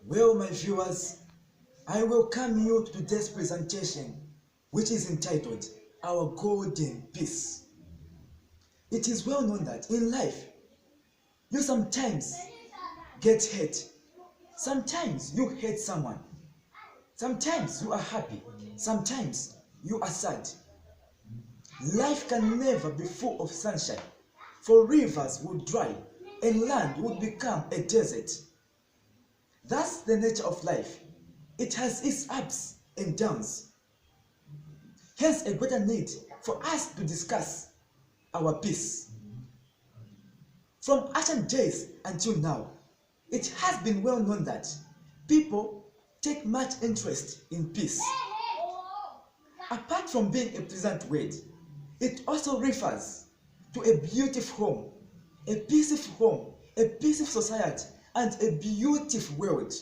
Well, my viewers, I welcome you to today's presentation, which is entitled Our Golden Peace. It is well known that in life, you sometimes get hurt. Sometimes you hate someone. Sometimes you are happy. Sometimes you are sad. Life can never be full of sunshine, for rivers would dry and land would become a desert. That's the nature of life. It has its ups and downs. Hence a greater need for us to discuss our peace. From ancient days until now, it has been well known that people take much interest in peace. Apart from being a pleasant word, it also refers to a beautiful home, a peaceful home, a peaceful society, and a beautiful world.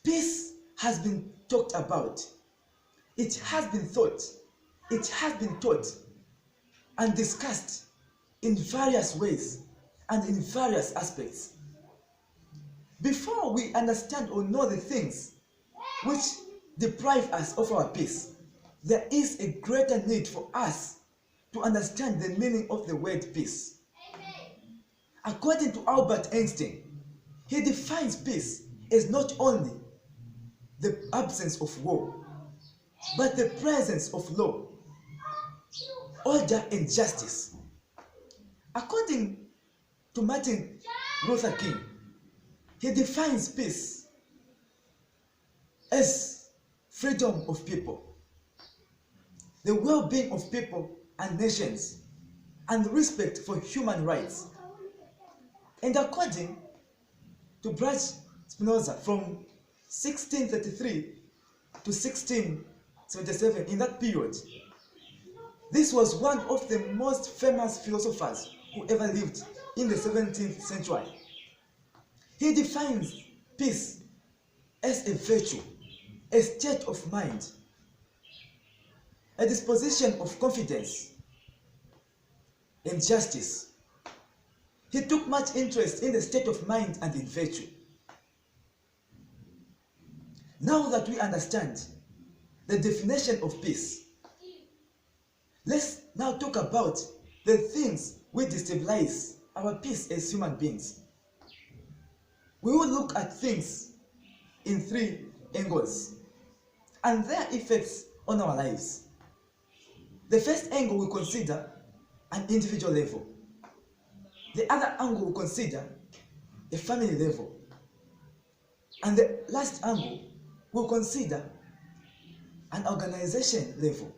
Peace has been talked about. It has been thought. It has been taught and discussed in various ways and in various aspects. Before we understand or know the things which deprive us of our peace, there is a greater need for us to understand the meaning of the word peace. According to Albert Einstein, he defines peace as not only the absence of war, but the presence of law, order, and justice. According to Martin Luther King, he defines peace as freedom of people, the well-being of people and nations, and respect for human rights. And according to Baruch Spinoza, from 1633 to 1677, in that period, this was one of the most famous philosophers who ever lived in the 17th century. He defines peace as a virtue, a state of mind, a disposition of confidence and justice. He took much interest in the state of mind and in virtue. Now that we understand the definition of peace, let's now talk about the things which destabilize our peace as human beings. We will look at things in three angles and their effects on our lives. The first angle we consider an individual level. The other angle we consider a family level. And the last angle we'll consider an organization level.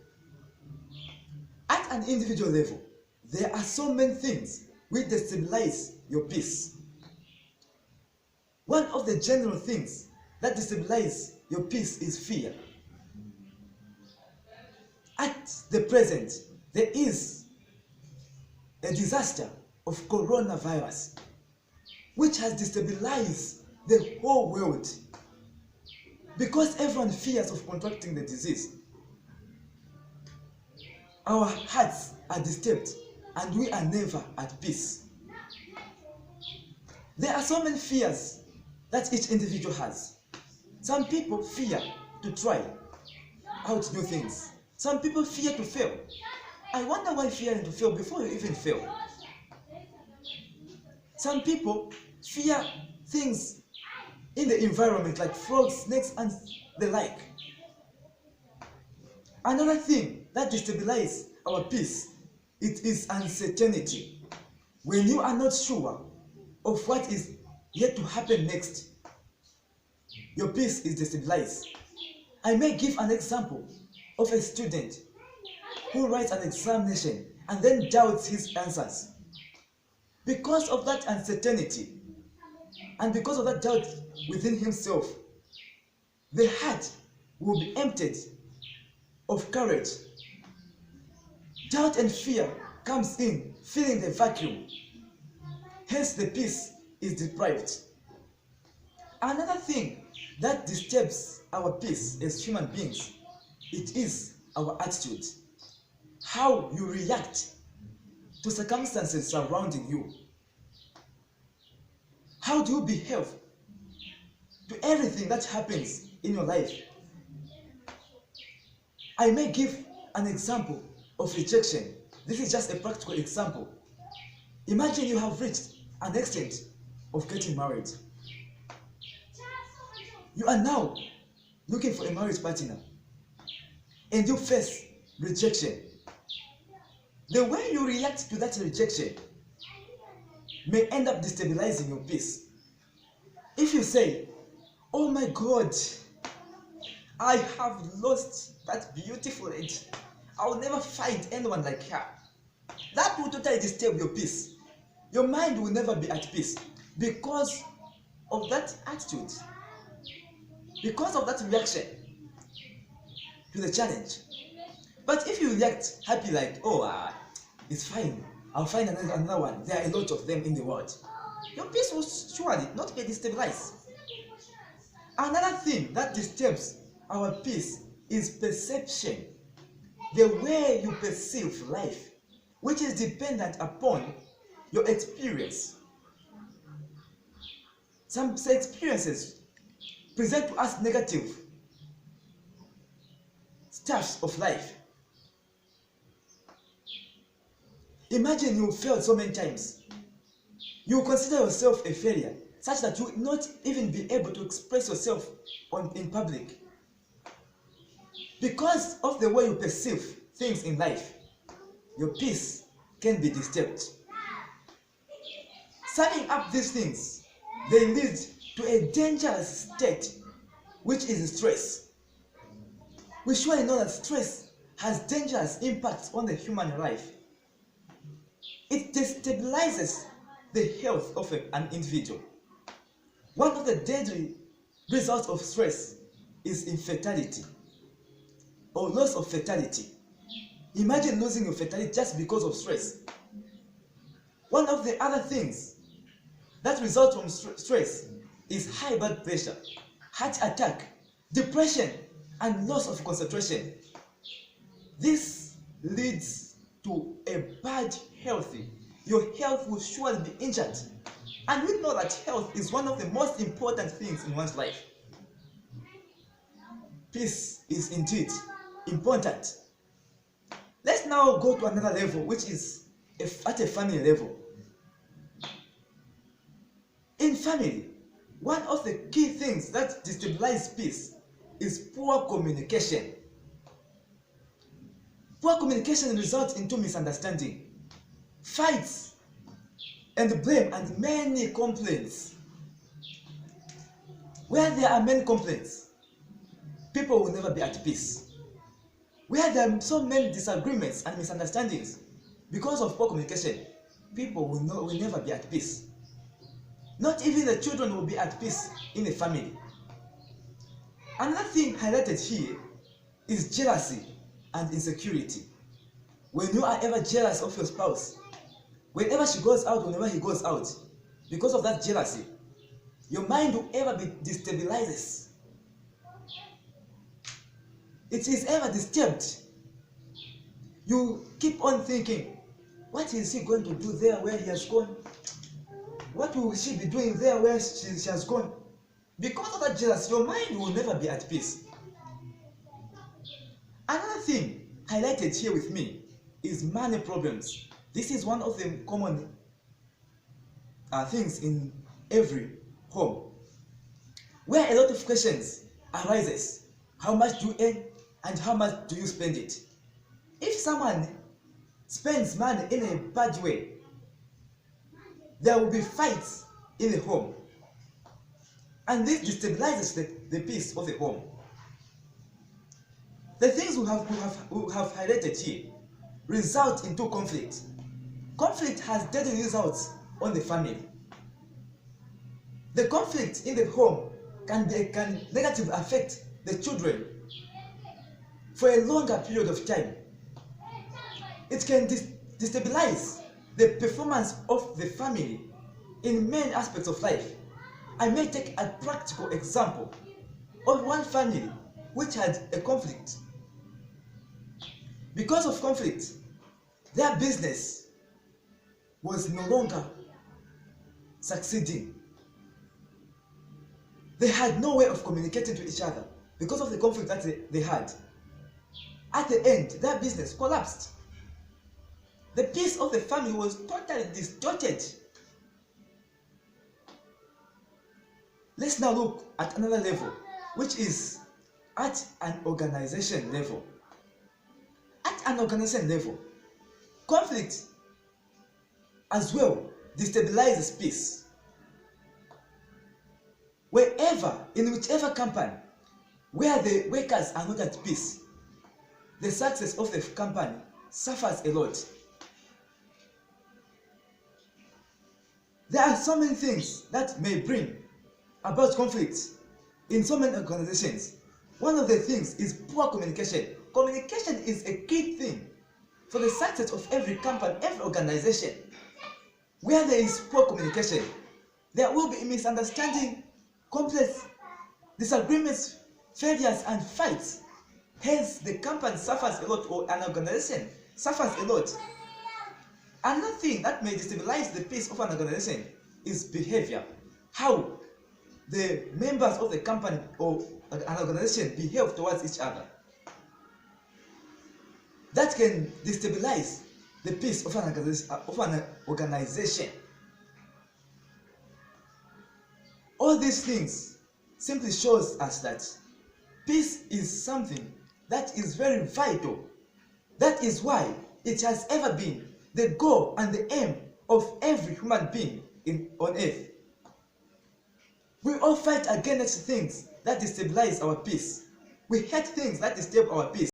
At an individual level, there are so many things which destabilize your peace. One of the general things that destabilize your peace is fear. At the present, there is a disaster of coronavirus, which has destabilized the whole world because everyone fears of contracting the disease. Our hearts are disturbed and we are never at peace. There are so many fears that each individual has. Some people fear to try out new things. Some people fear to fail. I wonder why fearing to fail before you even fail. Some people fear things in the environment like frogs, snakes, and the like. Another thing that destabilizes our peace, it is uncertainty. When you are not sure of what is yet to happen next, your peace is destabilized. I may give an example of a student who writes an examination and then doubts his answers. Because of that uncertainty and because of that doubt within himself, the heart will be emptied of courage. Doubt and fear comes in, filling the vacuum. Hence the peace is deprived. Another thing that disturbs our peace as human beings, it is our attitude. How you react to circumstances surrounding you. How do you behave with everything that happens in your life. I may give an example of rejection. This is just a practical example. Imagine you have reached an extent of getting married. You are now looking for a marriage partner and you face rejection. The way you react to that rejection may end up destabilizing your peace. If you say, "Oh my God, I have lost that beautiful lady. I will never find anyone like her," that will totally disturb your peace. Your mind will never be at peace because of that attitude, because of that reaction to the challenge. But if you react happy like, it's fine, I'll find another one, there are a lot of them in the world, your peace will surely not be destabilized. Another thing that disturbs our peace is perception, the way you perceive life, which is dependent upon your experience. Some experiences present to us negative stuffs of life. Imagine you failed so many times. You consider yourself a failure, such that you will not even be able to express yourself in public. Because of the way you perceive things in life, your peace can be disturbed. Summing up these things, they lead to a dangerous state, which is stress. We surely know that stress has dangerous impacts on the human life. It destabilizes the health of an individual. One of the deadly results of stress is infertility or loss of fertility. Imagine losing your fertility just because of stress. One of the other things that result from stress is high blood pressure, heart attack, depression, and loss of concentration. This leads to a bad health. Your health will surely be injured. And we know that health is one of the most important things in one's life. Peace is indeed important. Let's now go to another level, which is at a family level. In family, one of the key things that destabilize peace is poor communication. Poor communication results into misunderstanding, fights, and blame, and many complaints. Where there are many complaints, people will never be at peace. Where there are so many disagreements and misunderstandings, because of poor communication, people will never be at peace. Not even the children will be at peace in the family. Another thing highlighted here is jealousy and insecurity. When you are ever jealous of your spouse, whenever she goes out, whenever he goes out, because of that jealousy, your mind will ever be destabilized. It is ever disturbed. You keep on thinking, what is he going to do there where he has gone? What will she be doing there where she has gone? Because of that jealousy, your mind will never be at peace. Another thing highlighted here with me is money problems. This is one of the common things in every home, where a lot of questions arises. How much do you earn and how much do you spend it? If someone spends money in a bad way, there will be fights in the home, and this destabilizes the peace of the home. The things we have highlighted here result into conflict. Conflict has deadly results on the family. The conflict in the home can negatively affect the children for a longer period of time. It can destabilize the performance of the family in many aspects of life. I may take a practical example of one family which had a conflict. Because of conflict, their business was no longer succeeding. They had no way of communicating to each other because of the conflict that they had. At the end, their business collapsed. The peace of the family was totally distorted. Let's now look at another level, which is at an organization level. At an organization level, conflict as well destabilizes peace. In whichever company where the workers are not at peace, the success of the company suffers a lot. There are so many things that may bring about conflicts in so many organizations. One of the things is poor communication. Communication is a key thing for the success of every company, every organization. Where there is poor communication, there will be misunderstanding, complex disagreements, failures, and fights. Hence, the company suffers a lot, or an organization suffers a lot. Another thing that may destabilize the peace of an organization is behavior. How the members of the company or an organization behave towards each other. That can destabilize the peace of an organization. All these things simply shows us that peace is something that is very vital. That is why it has ever been the goal and the aim of every human being on earth. We all fight against things that destabilize our peace. We hate things that disturb our peace.